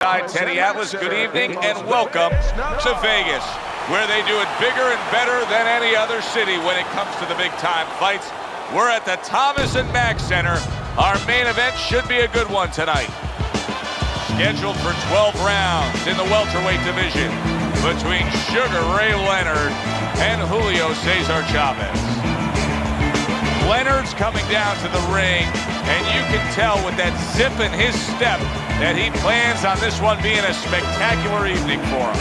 ringside, Teddy Atlas. Good evening and welcome to Vegas, where they do it bigger and better than any other city when it comes to the big-time fights. We're at the Thomas and Mack Center. Our main event should be a good one tonight. Scheduled for 12 rounds in the welterweight division between Sugar Ray Leonard and Julio Cesar Chavez. Leonard's coming down to the ring, and you can tell with that zip in his step that he plans on this one being a spectacular evening for him.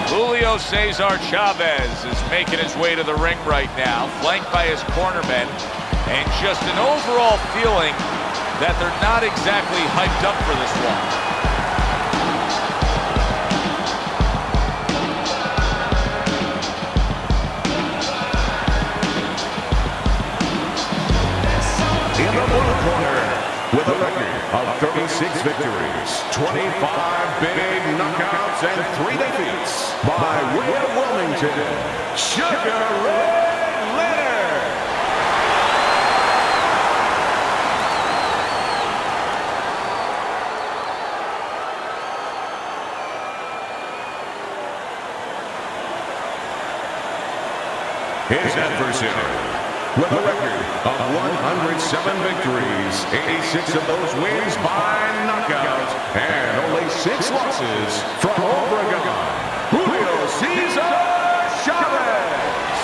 Julio Cesar Chavez is making his way to the ring right now, flanked by his cornermen, and just an overall feeling that they're not exactly hyped up for this one. In the blue corner, with a record of 36 victories, 25 big knockouts, and 3 defeats, by way of Wilmington, Sugar Ray Leonard. His adversary, with a record of 107 victories, 86 of those wins by knockout, and only 6 losses from Oregon, Julio Cesar Chavez.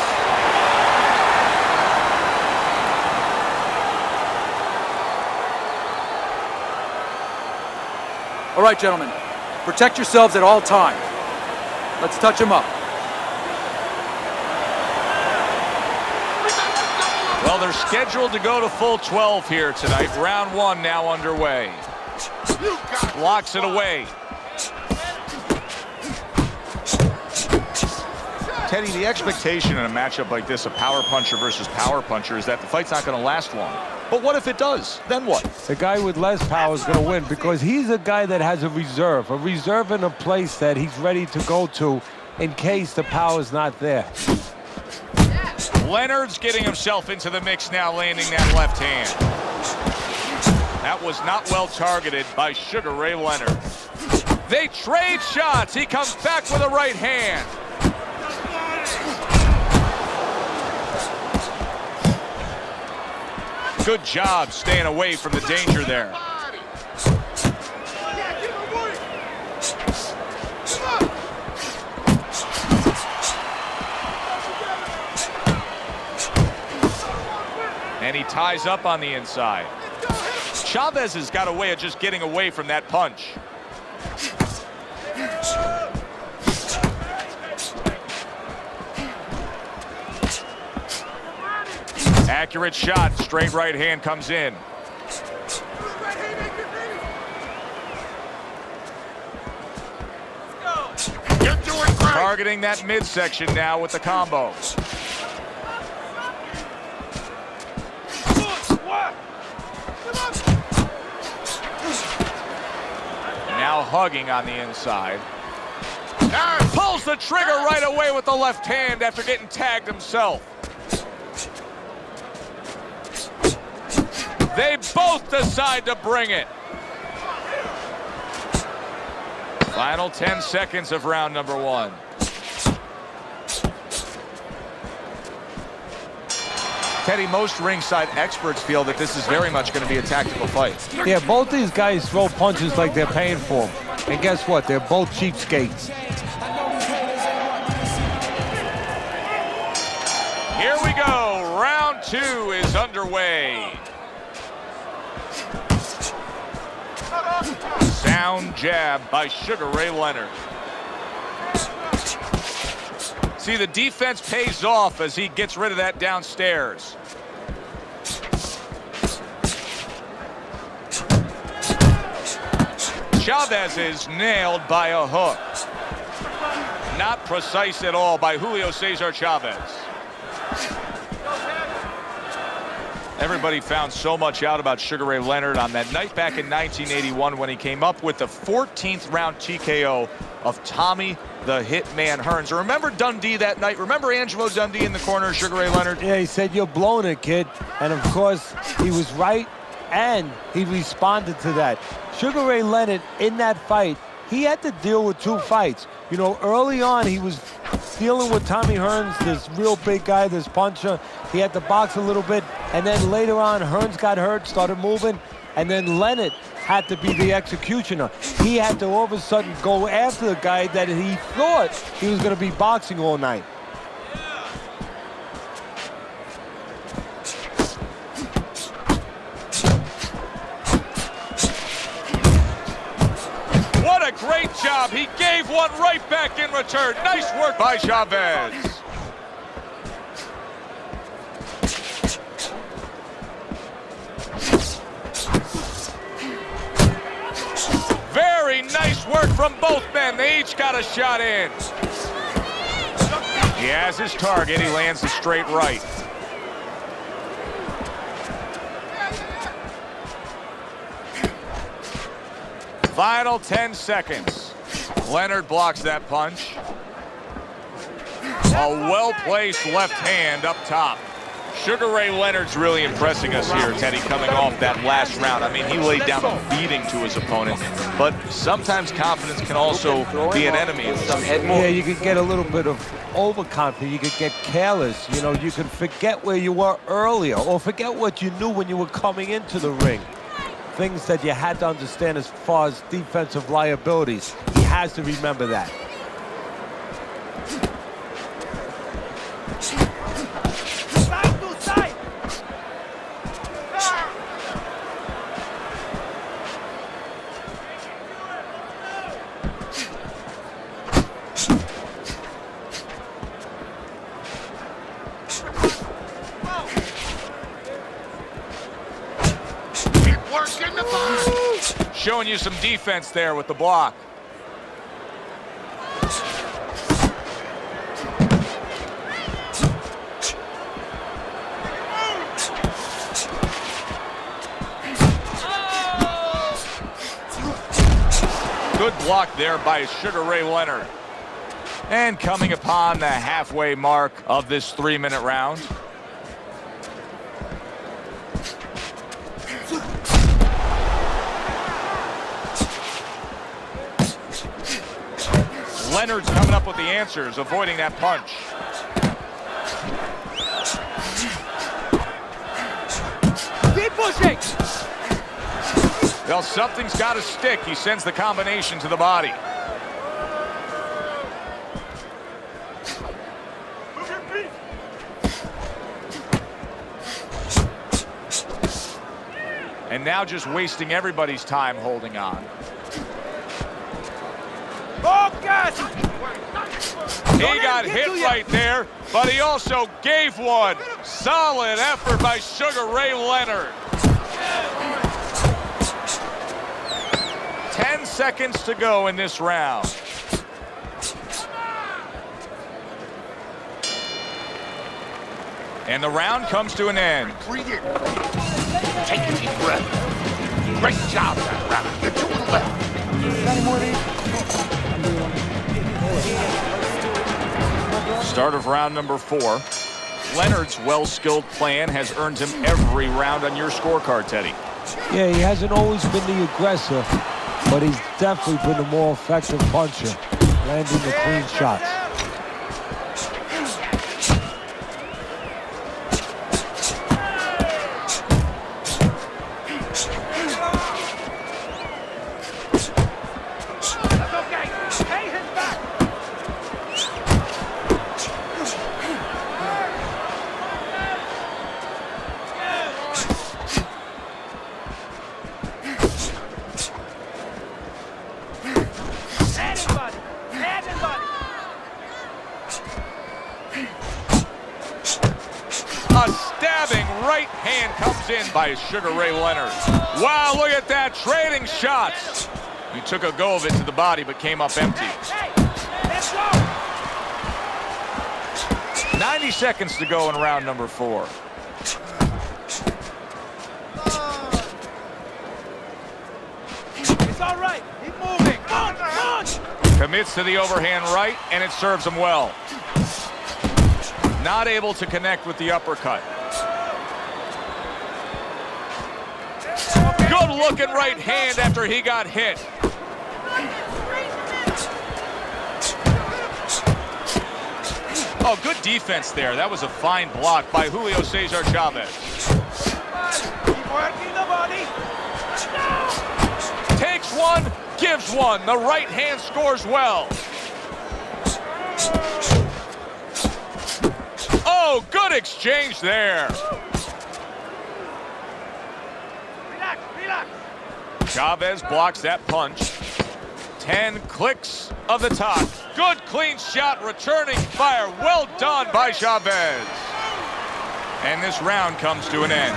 All right, gentlemen, protect yourselves at all times. Let's touch him up. Well, they're scheduled to go to full 12 here tonight. Round 1 now underway. Blocks it away. Teddy, the expectation in a matchup like this, a power puncher versus power puncher, is that the fight's not going to last long. But what if it does? Then what? The guy with less power is going to win because he's a guy that has a reserve in a place that he's ready to go to in case the power's not there. Leonard's getting himself into the mix now, landing that left hand. That was not well targeted by Sugar Ray Leonard. They trade shots. He comes back with a right hand. Good job staying away from the danger there. And he ties up on the inside. Chavez has got a way of just getting away from that punch. Accurate shot, straight right hand comes in. Targeting that midsection now with the combo. Now hugging on the inside. Pulls the trigger right away with the left hand after getting tagged himself. They both decide to bring it. Final 10 seconds of round number 1. Teddy, most ringside experts feel that this is very much going to be a tactical fight. Yeah, both these guys throw punches like they're paying for them. And guess what? They're both cheapskates. Here we go. Round 2 is underway. Sound jab by Sugar Ray Leonard. See, the defense pays off as he gets rid of that downstairs. Chavez is nailed by a hook. Not precise at all by Julio Cesar Chavez. Everybody found so much out about Sugar Ray Leonard on that night back in 1981 when he came up with the 14th round TKO of Tommy the Hitman Hearns. Remember Dundee that night? Remember Angelo Dundee in the corner of Sugar Ray Leonard? Yeah, he said, "You're blowing it, kid." And of course, he was right, and he responded to that. Sugar Ray Leonard, in that fight, he had to deal with 2 fights. You know, early on, he was dealing with Tommy Hearns, this real big guy, this puncher. He had to box a little bit, and then later on, Hearns got hurt, started moving, and then Leonard had to be the executioner. He had to all of a sudden go after the guy that he thought he was going to be boxing all night. What a great job. He gave one right back in return. Nice work by Chavez. Very nice work from both men. They each got a shot in. He has his target. He lands a straight right. Final 10 seconds. Leonard blocks that punch. A well-placed left hand up top. Sugar Ray Leonard's really impressing us here, Teddy, coming off that last round. I mean, he laid down a beating to his opponent, but sometimes confidence can also be an enemy. Yeah, you could get a little bit of overconfident. You could get careless. You know, you could forget where you were earlier or forget what you knew when you were coming into the ring. Things that you had to understand as far as defensive liabilities. He has to remember that. Showing you some defense there with the block. Good block there by Sugar Ray Leonard. And coming upon the halfway mark of this 3-minute round. Leonard's coming up with the answers, avoiding that punch. Keep pushing! Well, something's got to stick. He sends the combination to the body. And now just wasting everybody's time holding on. He got hit right there, but he also gave one. Solid effort by Sugar Ray Leonard. 10 seconds to go in this round. And the round comes to an end. Breathe in. Take a deep breath. Great job that round. You're doing well. Start of round number 4. Leonard's well-skilled plan has earned him every round on your scorecard, Teddy. Yeah, he hasn't always been the aggressor, but he's definitely been the more effective puncher, landing the clean shots. A stabbing right hand comes in by Sugar Ray Leonard. Wow, look at that, trading shots. He took a go of it to the body, but came up empty. 90 seconds to go in round number 4. It's all right. Keep moving. Punch! Commits to the overhand right, and it serves him well. Not able to connect with the uppercut. Good looking right hand after he got hit. Oh, good defense there. That was a fine block by Julio Cesar Chavez. Keep working the body. Takes one, gives one. The right hand scores well. Oh, good exchange there. Relax, relax. Chavez blocks that punch. 10 clicks of the top. Good clean shot, returning fire. Well done by Chavez. And this round comes to an end.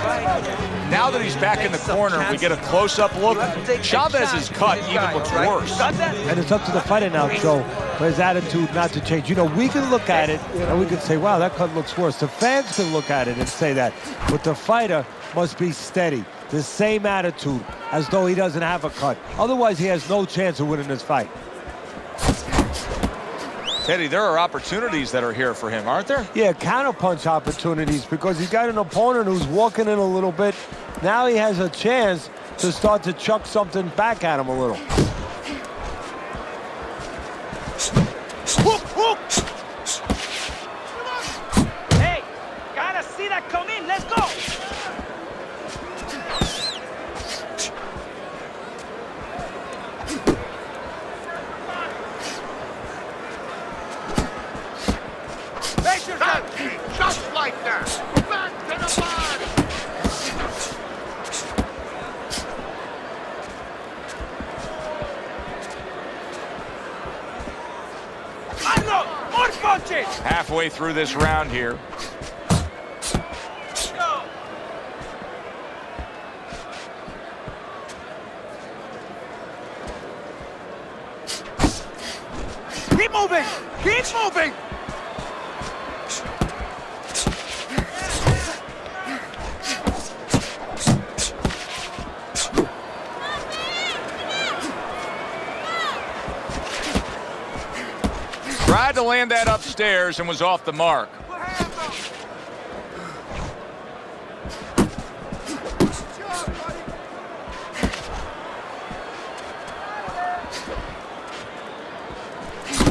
Now that he's back in the corner, we get a close-up look. Chavez's cut even looks worse. And it's up to the fighter now, Joe, for his attitude not to change. You know, we can look at it and we can say, wow, that cut looks worse. The fans can look at it and say that. But the fighter must be steady. The same attitude, as though he doesn't have a cut. Otherwise, he has no chance of winning this fight. Teddy, there are opportunities that are here for him, aren't there? Yeah, counterpunch opportunities, because he's got an opponent who's walking in a little bit. Now he has a chance to start to chuck something back at him a little. Hook, hook. Hey, gotta see that come in. Let's go. Just like that. Back to the body. Unload. More punches. Halfway through this round here. Go. Keep moving. Keep moving. Tried to land that upstairs and was off the mark.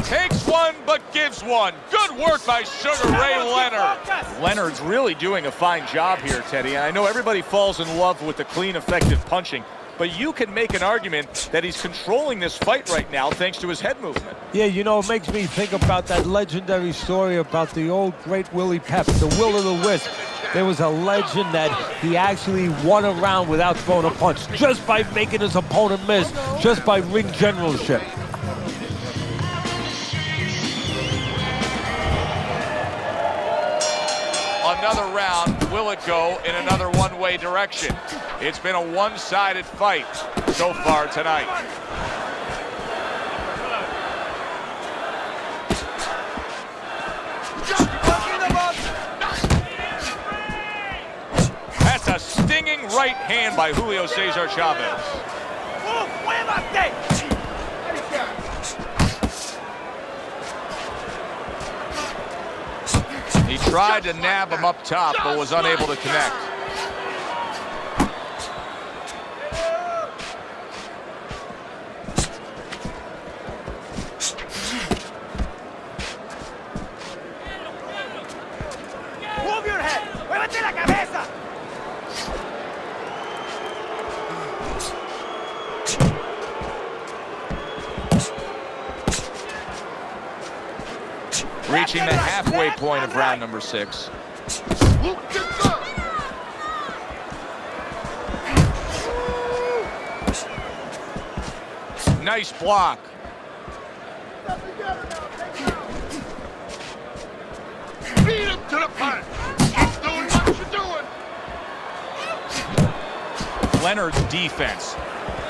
Takes one, but gives one. Good work by Sugar Ray Leonard. Leonard's really doing a fine job here, Teddy. And I know everybody falls in love with the clean, effective punching, but you can make an argument that he's controlling this fight right now thanks to his head movement. Yeah, you know, it makes me think about that legendary story about the old great Willie Pep, the Will o' the Wisp. There was a legend that he actually won a round without throwing a punch, just by making his opponent miss, just by ring generalship. Another round, will it go in another one-way direction? It's been a one-sided fight so far tonight. That's a stinging right hand by Julio Cesar Chavez. He tried to nab him up top, but was unable to connect. Move your head. Muévete la cabeza. Reaching the halfway point of round number 6. Nice block. Beat him to the punch. Keep doing what you're doing. Leonard's defense,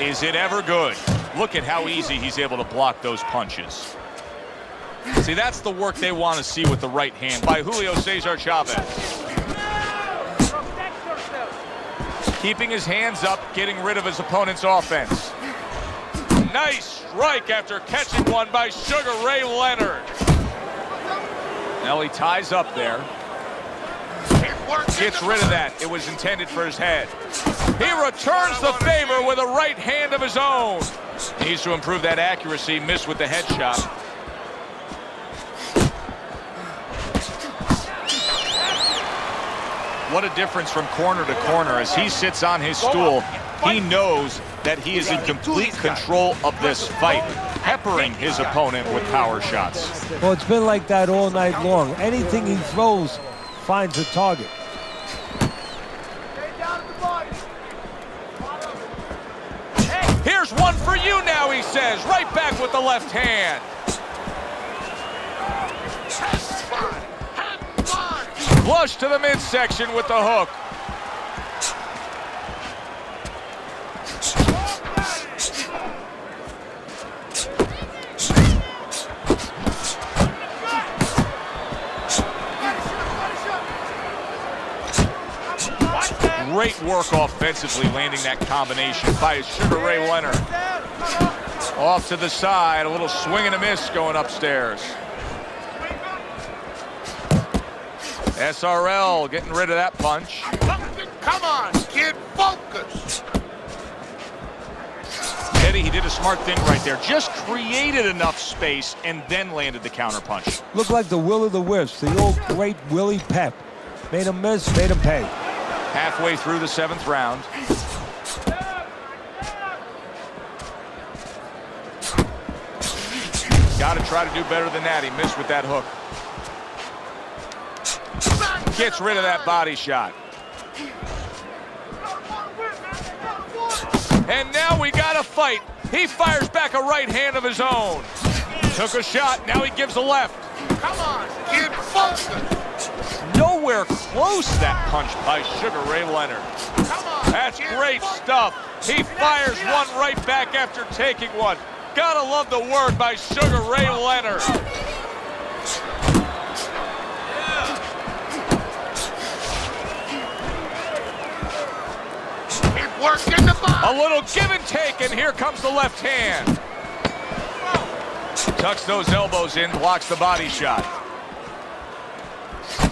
is it ever good? Look at how easy he's able to block those punches. See, that's the work they want to see with the right hand by Julio Cesar Chavez. Protect yourself. Keeping his hands up, getting rid of his opponent's offense. Nice strike after catching one by Sugar Ray Leonard. Now he ties up there. Gets rid of that. It was intended for his head. He returns the favor with a right hand of his own. Needs to improve that accuracy. Missed with the headshot. What a difference from corner to corner. As he sits on his stool, he knows that he is in complete control of this fight, peppering his opponent with power shots. Well, it's been like that all night long. Anything he throws finds a target. Here's one for you now, he says. Right back with the left hand. Flush to the midsection with the hook. Great work offensively, landing that combination by Sugar Ray Leonard. Off to the side, a little swing and a miss going upstairs. SRL getting rid of that punch. Come on, kid, focus. Teddy, he did a smart thing right there. Just created enough space and then landed the counter punch. Looked like the will of the wisps, the old great Willie Pep. Made him miss, made him pay. Halfway through the 7th round. Got to try to do better than that. He missed with that hook. Gets rid of that body shot. And now we got a fight. He fires back a right hand of his own. Took a shot, now he gives a left. Come on, kid, focus. Nowhere close, that punch by Sugar Ray Leonard. Come on. That's great stuff. He fires one right back after taking one. Gotta love the work by Sugar Ray Leonard. Working the body. A little give and take, and here comes the left hand. Tucks those elbows in, blocks the body shot.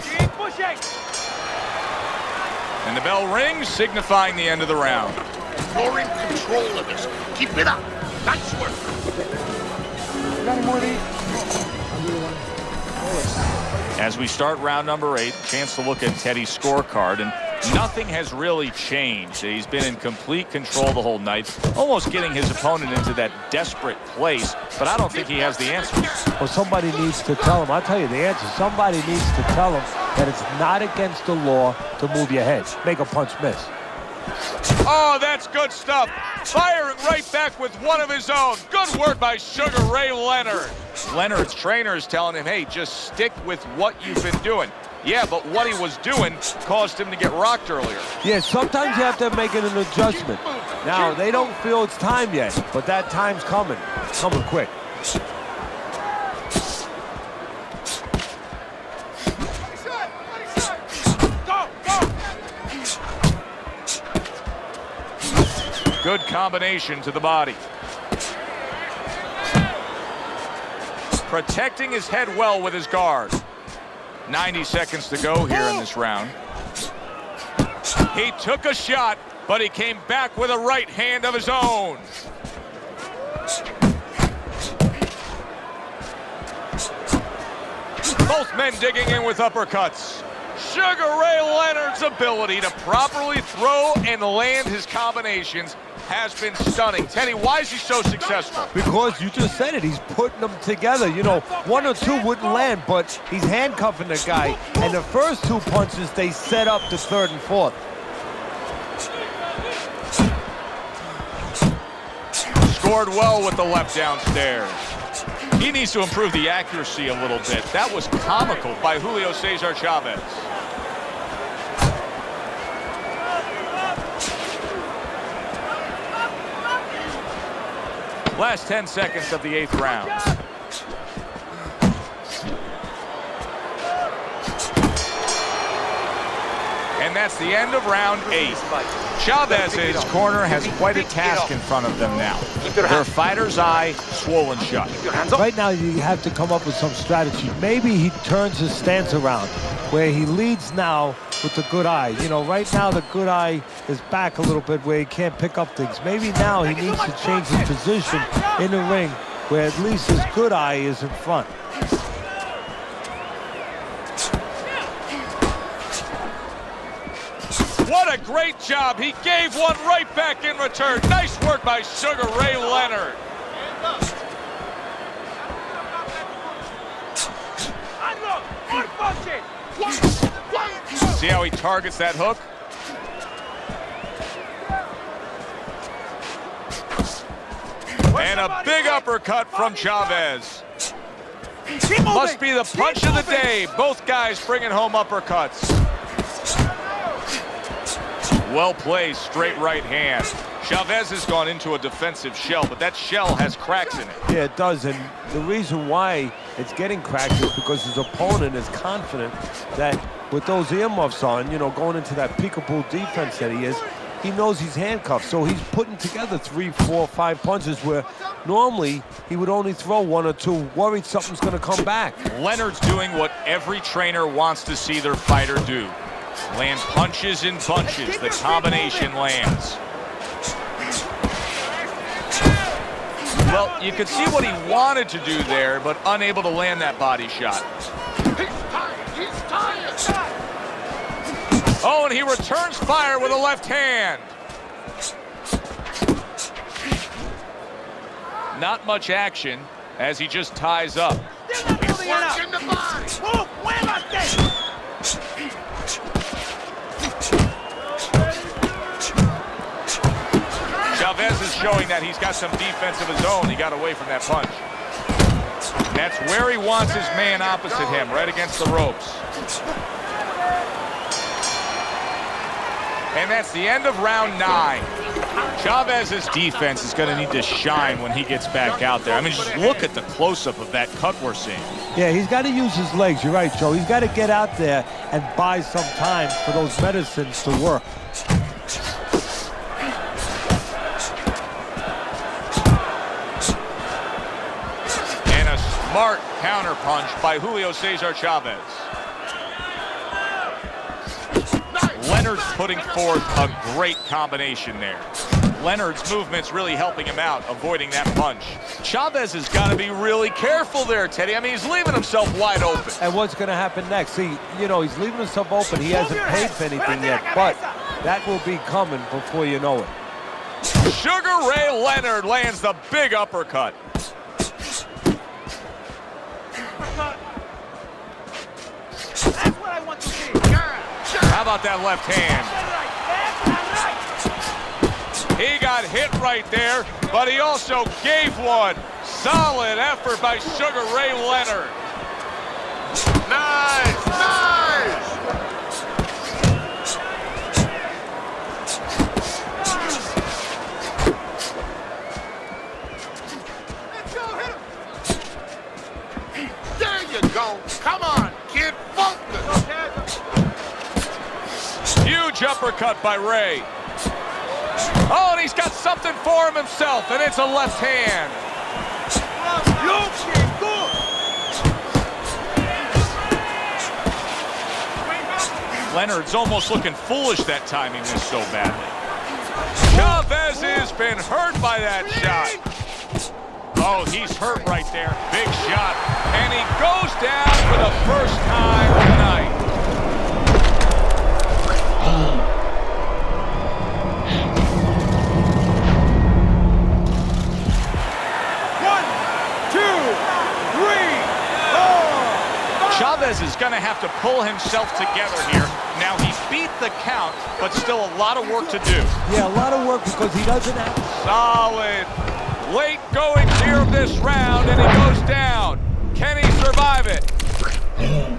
Keep pushing. And the bell rings, signifying the end of the round. You're in control of this. Keep it up. Nice work. As we start round number 8, chance to look at Teddy's scorecard, and nothing has really changed. He's been in complete control the whole night, almost getting his opponent into that desperate place, but I don't think he has the answers. Well, somebody needs to tell him. I'll tell you the answer. Somebody needs to tell him that it's not against the law to move your head. Make a punch miss. Oh, that's good stuff. Firing right back with one of his own. Good work by Sugar Ray Leonard. Leonard's trainer is telling him, hey, just stick with what you've been doing. Yeah, but what he was doing caused him to get rocked earlier. Yeah, sometimes you have to make an adjustment. Now, they don't feel it's time yet, but that time's coming. It's coming quick. Good combination to the body. Protecting his head well with his guard. 90 seconds to go here in this round. He took a shot, but he came back with a right hand of his own. Both men digging in with uppercuts. Sugar Ray Leonard's ability to properly throw and land his combinations has been stunning. Teddy, why is he so successful? Because you just said it, he's putting them together. You know, one or two wouldn't land, but he's handcuffing the guy. And the first two punches, they set up the third and fourth. Scored well with the left downstairs. He needs to improve the accuracy a little bit. That was comical by Julio Cesar Chavez. Last 10 seconds of the 8th round. And that's the end of round 8. Chavez's corner has quite a task in front of them now. Their fighter's eye swollen shut. Right now, you have to come up with some strategy. Maybe he turns his stance around, where he leads now with the good eye. You know, right now the good eye is back a little bit where he can't pick up things. Maybe now he needs to change his position in the ring, where at least his good eye is in front. What a great job. He gave one right back in return. Nice work by Sugar Ray Leonard. See how he targets that hook? And a big uppercut from Chavez. Must be the punch of the day. Both guys bringing home uppercuts. Well placed, straight right hand. Chavez has gone into a defensive shell, but that shell has cracks in it. Yeah, it does, and the reason why it's getting cracked is because his opponent is confident that with those earmuffs on, you know, going into that peekaboo defense that he is, he knows he's handcuffed, so he's putting together 3, 4, 5 punches where normally he would only throw 1 or 2, worried something's going to come back. Leonard's doing what every trainer wants to see their fighter do. Land punches in bunches. The combination lands. Well, you could see what he wanted to do there, but unable to land that body shot. He's tired. Oh, and he returns fire with a left hand. Not much action as he just ties up. Work in the body. Chavez is showing that he's got some defense of his own. He got away from that punch. That's where he wants his man opposite him, right against the ropes. And that's the end of round 9. Chavez's defense is going to need to shine when he gets back out there. I mean, just look at the close-up of that cut we're seeing. Yeah, he's got to use his legs. You're right, Joe. He's got to get out there and buy some time for those medicines to work. And a smart counterpunch by Julio Cesar Chavez. Leonard's putting forth a great combination there. Leonard's movement's really helping him out, avoiding that punch. Chavez has got to be really careful there, Teddy. I mean, he's leaving himself wide open. And what's going to happen next? See, you know, he's leaving himself open. He hasn't paid for anything yet, but that will be coming before you know it. Sugar Ray Leonard lands the big uppercut. How about that left hand? He got hit right there, but he also gave one. Solid effort by Sugar Ray Leonard. Nice, nice. Let's go, hit him. There you go. Come on, kid. Focus. Huge uppercut by Ray. Oh, and he's got something for him himself, and it's a left hand. Leonard's almost looking foolish that time he missed so badly. Chavez has been hurt by that shot. Oh, he's hurt right there. Big shot. And he goes down for the first time tonight. Chavez is going to have to pull himself together here. Now, he's beat the count, but still a lot of work to do. Yeah, a lot of work because he doesn't have... Solid. Late going here of this round, and he goes down. Can he survive it? 1, 2, 3,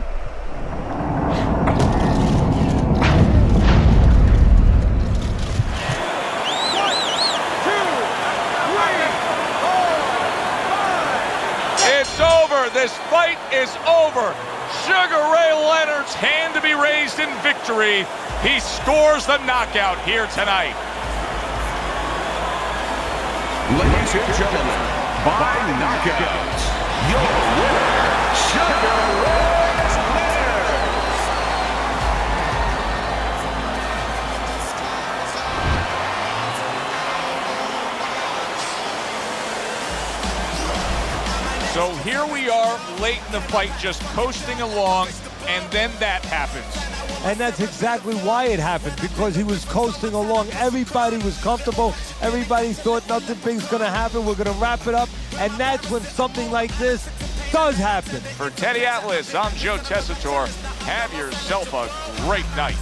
4, 5. It's over. This fight is over. Sugar Ray Leonard's hand to be raised in victory. He scores the knockout here tonight. Ladies and gentlemen, by knockout, your winner, Cesar Chavez. So here we are late in the fight, just coasting along, and then that happens. And that's exactly why it happened, because he was coasting along. Everybody was comfortable. Everybody thought nothing big's going to happen. We're going to wrap it up. And that's when something like this does happen. For Teddy Atlas, I'm Joe Tessitore. Have yourself a great night.